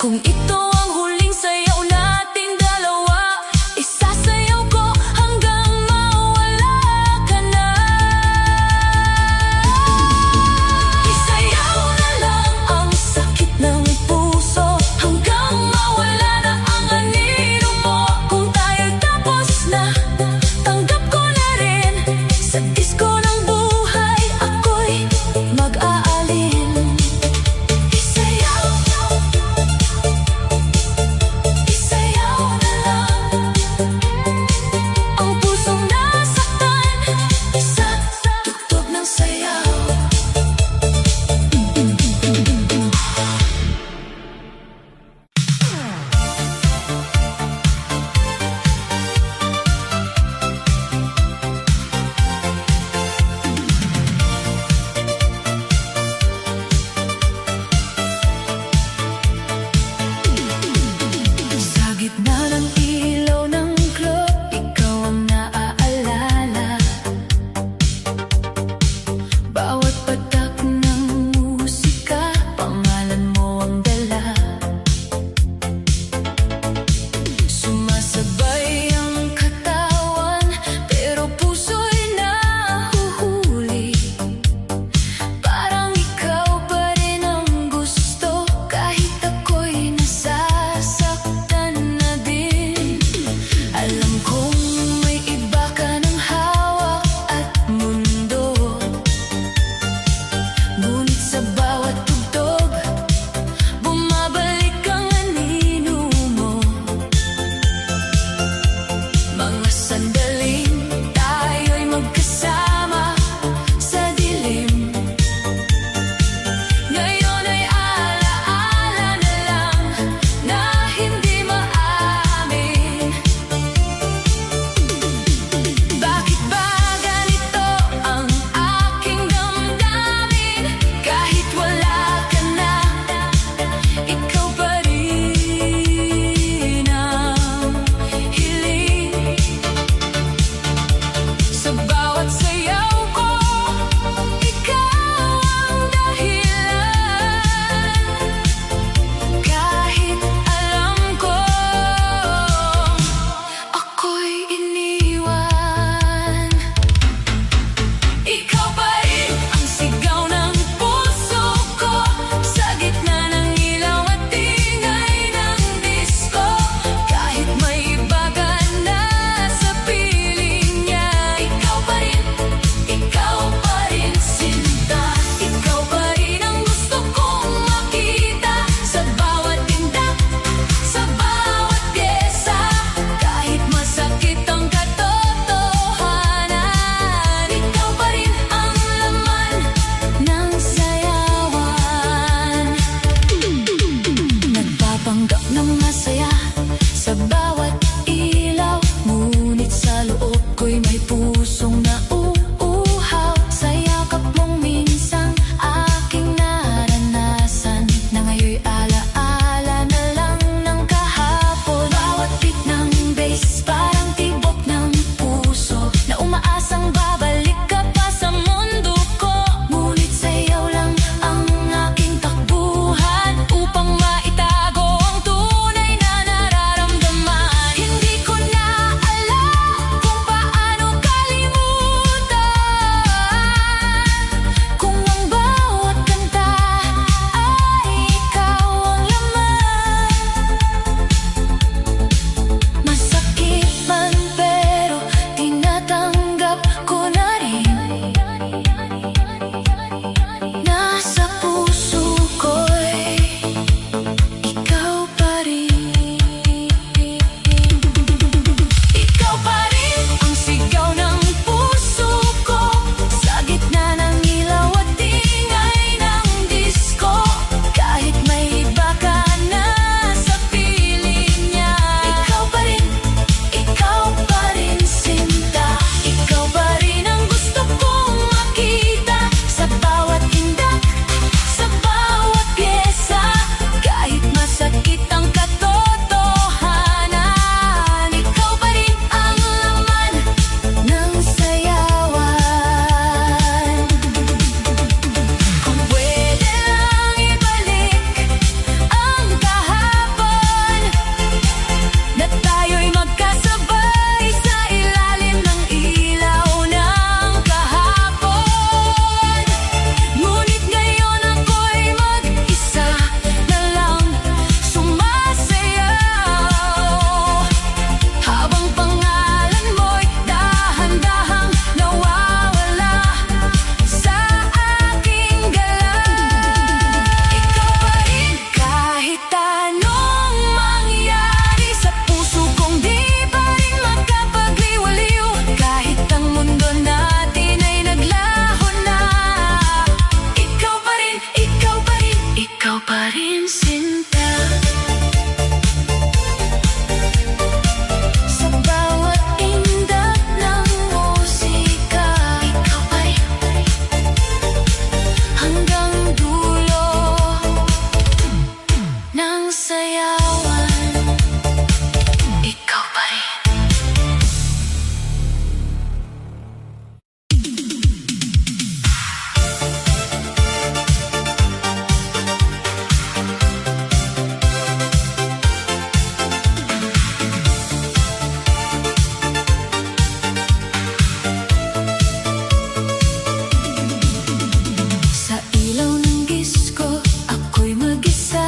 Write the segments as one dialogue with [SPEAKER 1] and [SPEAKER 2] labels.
[SPEAKER 1] Kung ito ang huling sayaw nating dalawa, isasayaw ko hanggang mawala ka na. Isayaw na lang ang sakit ng puso hanggang mawala na ang anino mo. Kung tayo'y tapos na, tanggap ko na rin. Sa disko ng buhay ako'y mag-aalin. Isayaw ng sayawan, ikaw pa rin. Sa ilaw ng disco, ako'y mag-isa.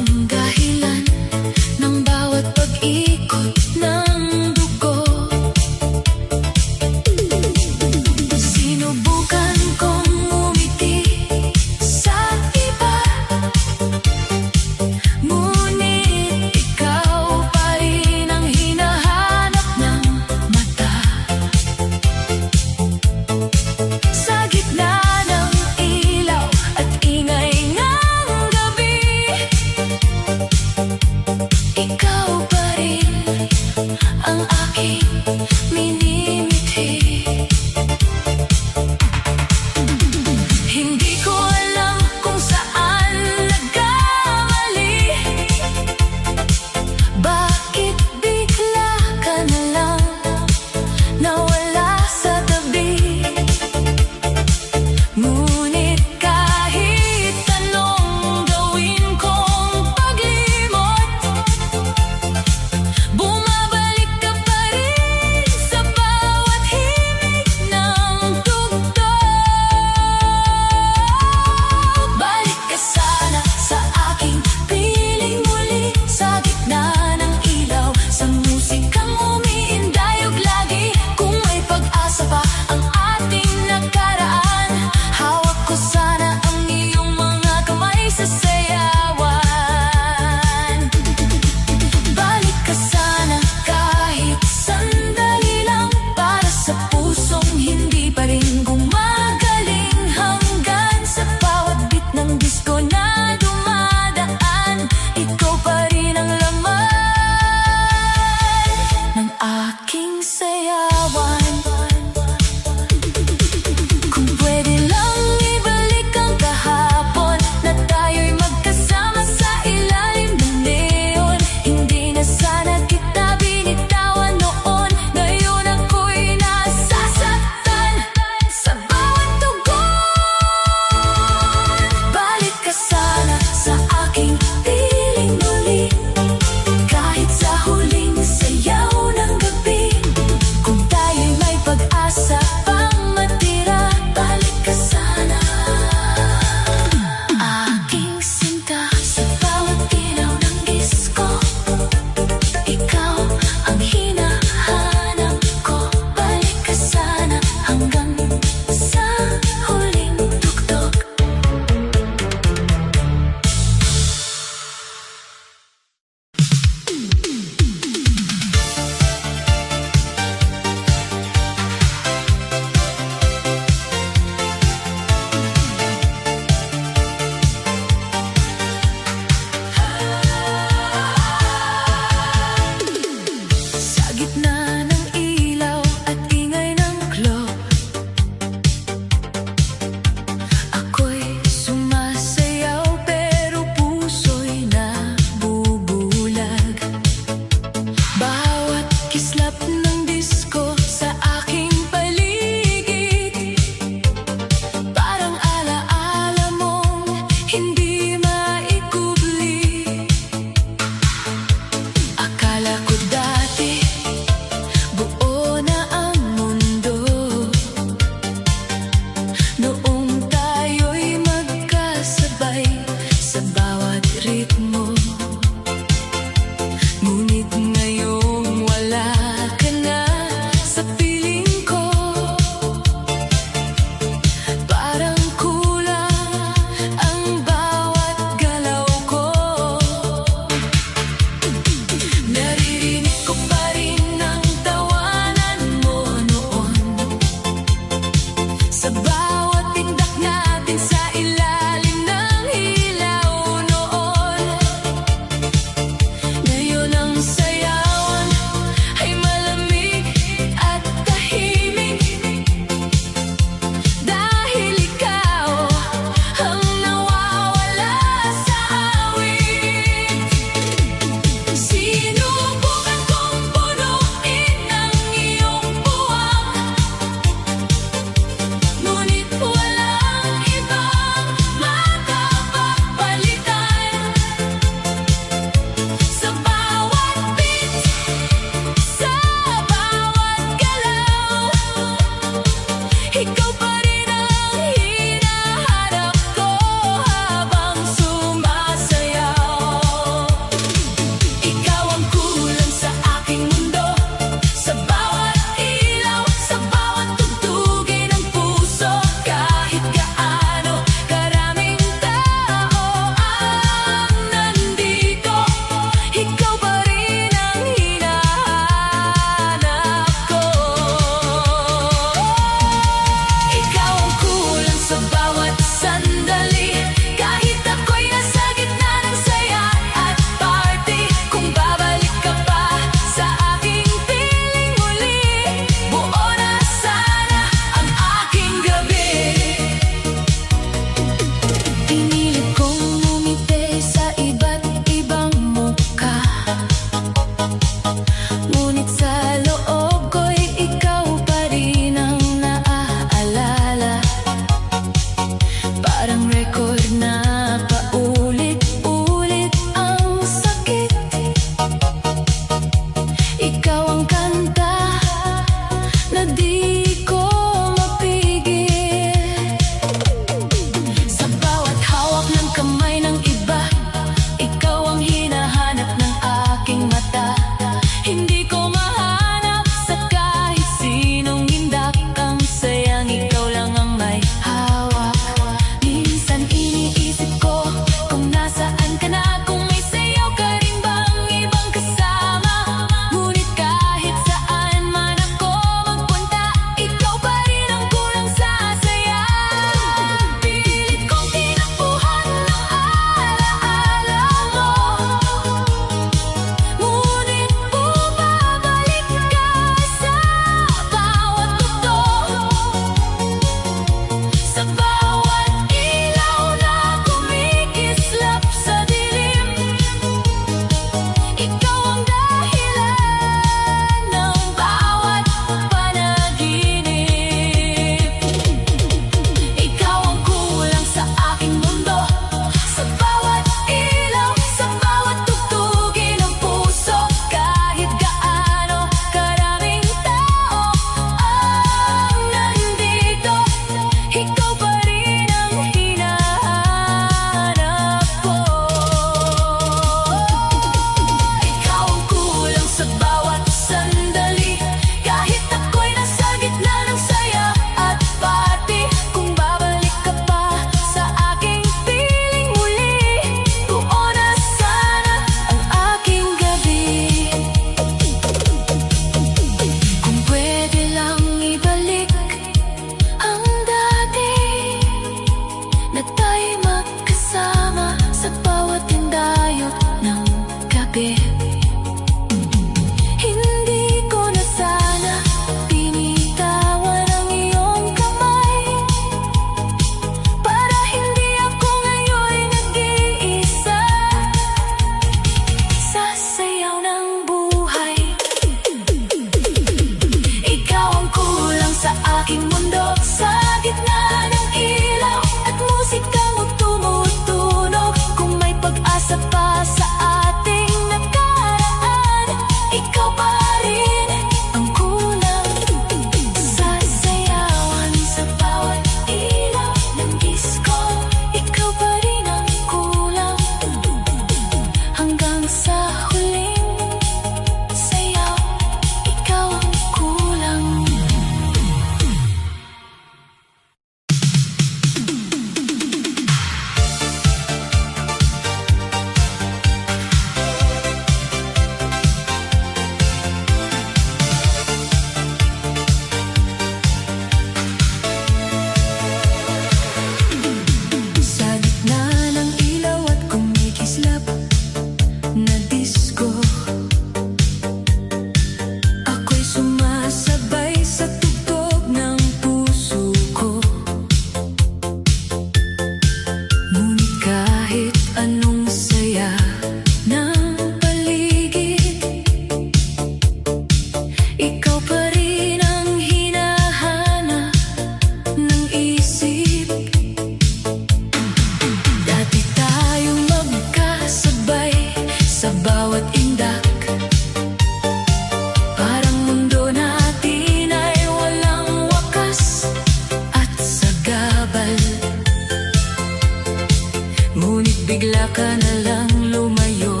[SPEAKER 1] bigla ka na lang lumayo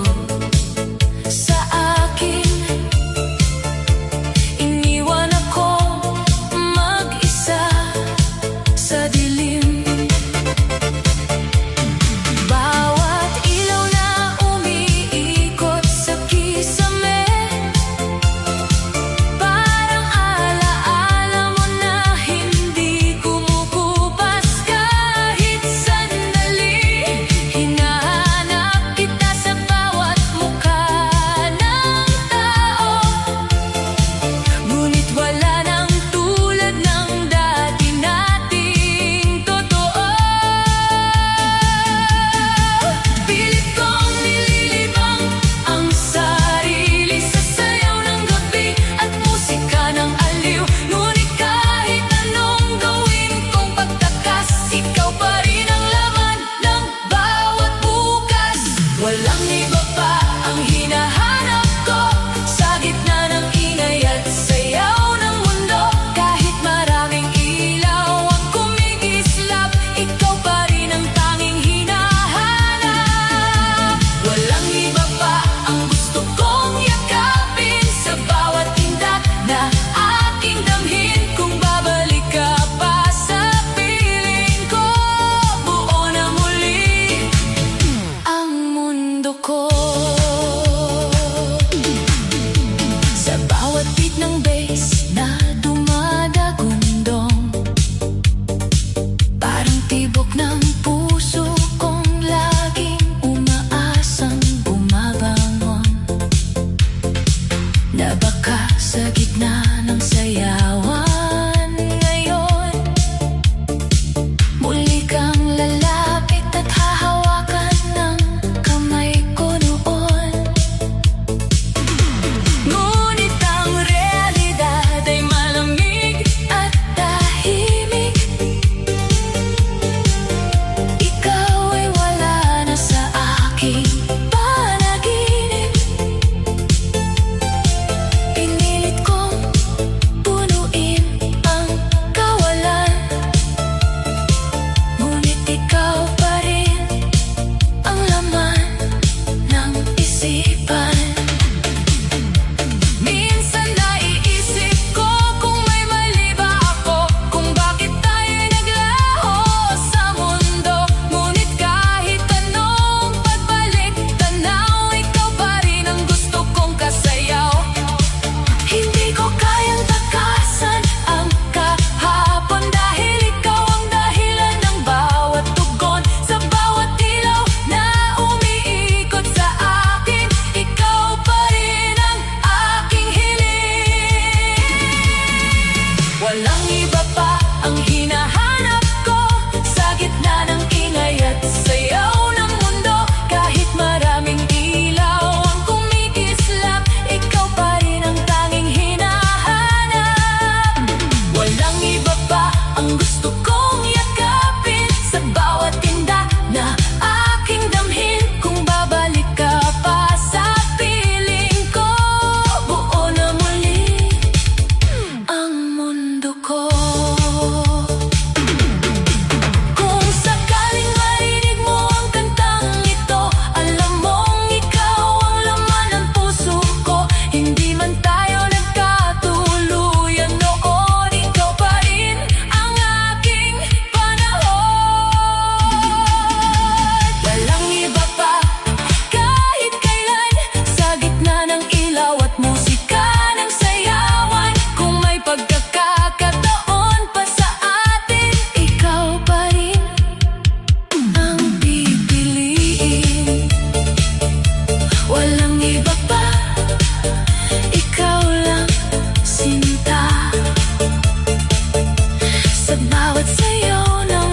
[SPEAKER 1] sa akin. Iniwan ako mag-isa sa dilim. Bawat ilaw na umiikot sa kisame, parang alaala mo na hindi kumukupas kahit sandali. Hinahanap kita sa bawat mukha ng tao, ngunit wala nang tulad ng dati nating totoo. Pilit kong nililibang ang sarili sa sayaw ng gabi at musika ng aliw. Ngunit kahit anong gawin kong pagtakas, ikaw pa rin ang laman ng bawat bukas. Walang iba pa ang hinahanap ko sa gitna ng ingay at sayaw ng mundo. Kahit maraming ilaw ang kumikislap, ikaw pa rin ang tanging hinahanap. Walang iba pa ang gusto kong yakapin sa bawat tindak na aking damhin. Kung babalik ka pa sa piling ko, buo na muli ang mundo ko. Sa bawat beat ng bass na dumadagundong, parang tibok ng puso kong laging umaasang bumabangon, na baka sa gitna ng sayawan ngayon muli kang lalapit at hahawakan ng kamay ko noon. Ngunit ang realidad ay malamig at tahimik. Ikaw ay wala na sa aking panaginip. Pinilit kong punuin ang kawalan, ngunit ikaw pa rin ang laman ng isipan. Minsan naiisip ko kung may mali ba ako, kung bakit tayo'y naglaho sa mundo. Ngunit kahit anong pagbalik tanaw, ikaw pa rin ang gusto kong kasayaw. Hindi ko kayang takasan ang kahapon, dahil ikaw ang dahilan ng bawat tugon. Sa bawat ilaw na umiikot sa akin, ikaw pa rin ang aking hiling. Walang iba pa ang hinahanap ko sa gitna ng ingay at sayaw ng mundo. Kahit maraming ilaw ang kumikislap, ikaw pa rin ang tanging hinahanap. Walang iba pa ang gusto kong yakapin sa bawat tinda na aking damhin. Kung babalik ka pa sa piling ko, buo na muli ang mundo ko. Kung sakaling marinig mo ang kantang ito, alam mong ikaw ang laman ng puso ko. Hindi man tayo nagkatuluyan noon, ikaw pa rin ang aking panahon. Walang iba pa kahit kailan sa gitna ng ilaw at musika ng sayawan. Kung may pagkakataon pa sa atin, ikaw pa rin ang pipiliin. Walang iba pa, ikaw lang sinta. Sa bawat sayaw ng